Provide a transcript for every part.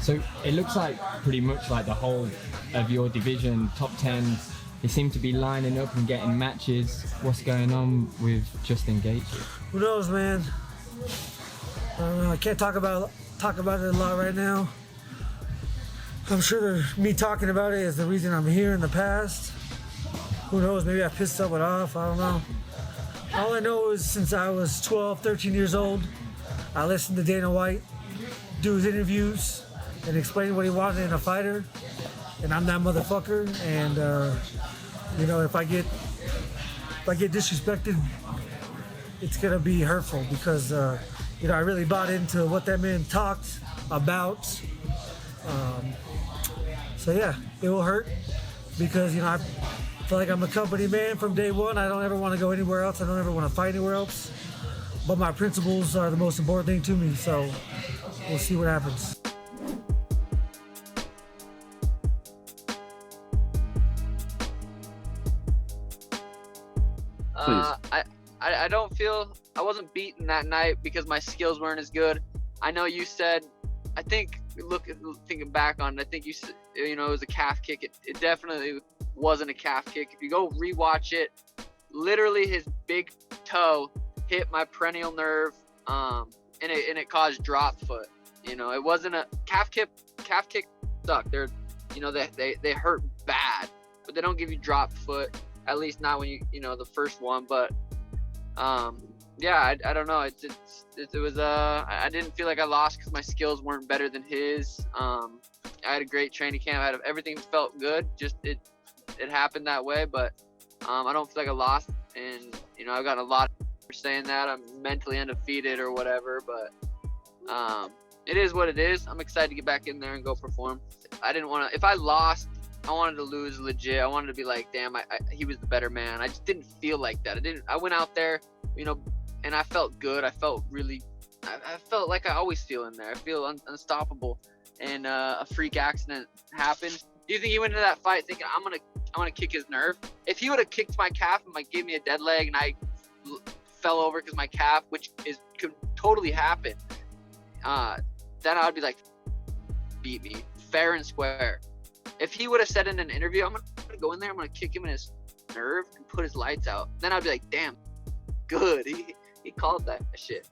So it looks like pretty much like the whole of your division, top 10s, they seem to be lining up and getting matches. What's going on with Justin Gaethje? Who knows, man? I don't know. I can't talk about it a lot right now. I'm sure me talking about it is the reason I'm here in the past. Who knows? Maybe I pissed someone off. I don't know. All I know is since I was 12, 13 years old, I listened to Dana White do his interviews and explain what he wanted in a fighter. And I'm that motherfucker. And if I get disrespected, it's gonna be hurtful because I really bought into what that man talked about. So yeah, it will hurt because I feel like I'm a company man from day one. I don't ever want to go anywhere else. I don't ever want to fight anywhere else. But my principles are the most important thing to me. So we'll see what happens. I don't feel I wasn't beaten that night because my skills weren't as good. I know you said, I think thinking back on it, I think you said, it was a calf kick. It definitely wasn't a calf kick. If you go rewatch it, literally his big toe hit my peroneal nerve, and it caused drop foot. It wasn't a calf kick. Calf kick suck. They're, they hurt bad, but they don't give you drop foot. At least not when the first one. But I don't know. It was I didn't feel like I lost because my skills weren't better than his. I had a great training camp. Everything felt good. Just it happened that way. But I don't feel like I lost. And I've gotten a lot for saying that I'm mentally undefeated or whatever. But it is what it is. I'm excited to get back in there and go perform. I didn't want to. If I lost, I wanted to lose legit. I wanted to be like, damn, he was the better man. I just didn't feel like that. I went out there, and I felt good. I felt like I always feel in there. I feel unstoppable. And a freak accident happened. Do you think he went into that fight thinking I'm gonna kick his nerve? If he would have kicked my calf and gave me a dead leg and I fell over because my calf, which could totally happen, then I would be like, beat me fair and square. If he would have said in an interview, I'm gonna go in there, I'm gonna kick him in his nerve and put his lights out, then I'd be like, damn, good. He called that shit.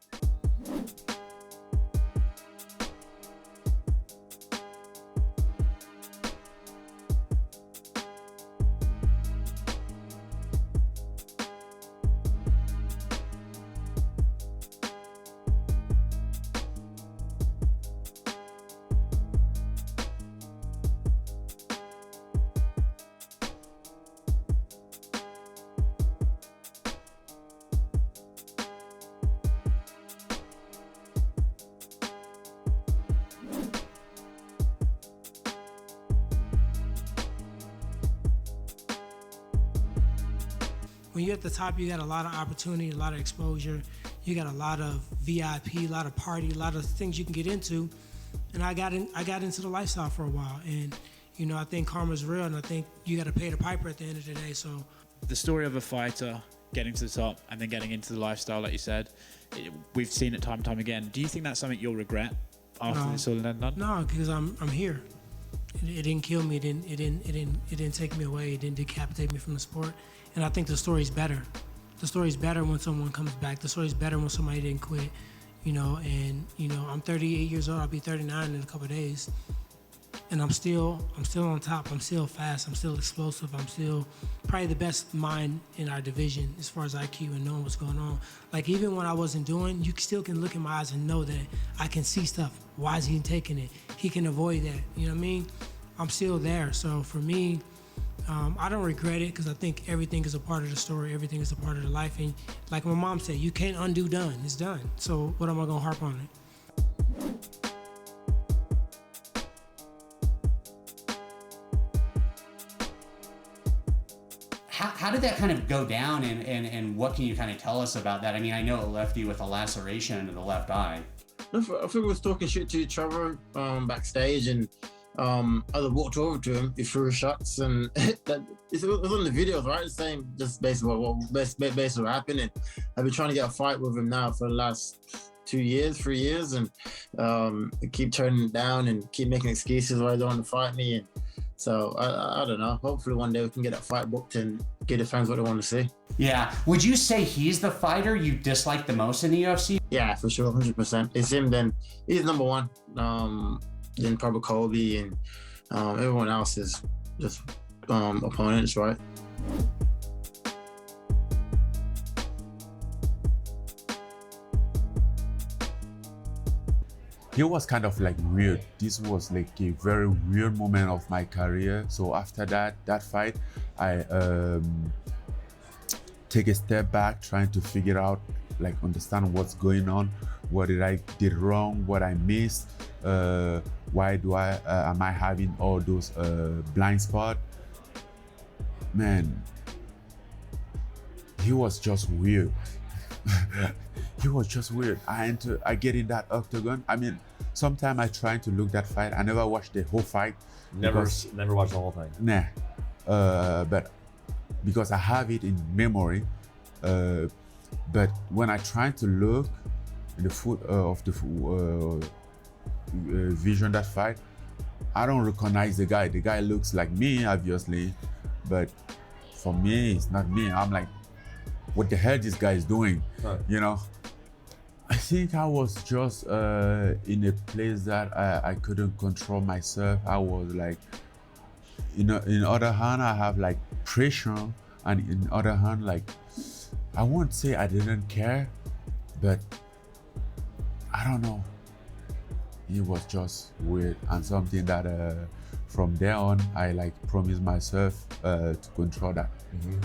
When you're at the top, you got a lot of opportunity, a lot of exposure. You got a lot of VIP, a lot of party, a lot of things you can get into. And I got into the lifestyle for a while. And, I think karma's real, and I think you got to pay the piper at the end of the day. So the story of a fighter getting to the top and then getting into the lifestyle, like you said, we've seen it time and time again. Do you think that's something you'll regret after this all done? No, because I'm here. It didn't kill me. It didn't take me away. It didn't decapitate me from the sport. And I think the story's better. The story's better when someone comes back. The story's better when somebody didn't quit. I'm 38 years old. I'll be 39 in a couple of days. And I'm still on top. I'm still fast. I'm still explosive. I'm still probably the best mind in our division as far as IQ and knowing what's going on. Like, even when I wasn't doing, you still can look in my eyes and know that I can see stuff. Why is he taking it? He can avoid that. You know what I mean? I'm still there. So for me, I don't regret it because I think everything is a part of the story. Everything is a part of the life. And like my mom said, you can't undo done. It's done. So what am I going to harp on it? How did that kind of go down, and what can you kind of tell us about that? I mean, I know it left you with a laceration under the left eye. I think we was talking shit to each other backstage, and I walked over to him, he threw shots, and it was on the videos, right? The same, just basically what happened. And I've been trying to get a fight with him now for the last 2 years, 3 years, and keep turning it down and keep making excuses why they don't want to fight me. And so I don't know. Hopefully one day we can get that fight booked and give the fans what they want to see. Yeah. Would you say he's the fighter you dislike the most in the UFC? Yeah, for sure, 100%. It's him. Then he's number one. Then probably Kobe, and everyone else is just opponents, right? It was kind of like weird. This was like a very weird moment of my career. So after that fight, I take a step back, trying to figure out, like, understand what's going on. What did I did wrong? What I missed? Why am I having all those blind spots? Man, he was just weird. He was just weird. I get in that octagon. I mean, sometimes I try to look that fight. I never watched the whole fight. Never watched the whole thing. Nah. But because I have it in memory. But when I try to look in the foot of the vision that fight, I don't recognize the guy. The guy looks like me, obviously, but for me, it's not me. I'm like, what the hell this guy is doing? Right. You know? I think I was just in a place that I couldn't control myself. I was like, you know, in other hand, I have like pressure, and in other hand, like, I won't say I didn't care, but I don't know. It was just weird, and something that from there on, I like promised myself to control that. Mm-hmm.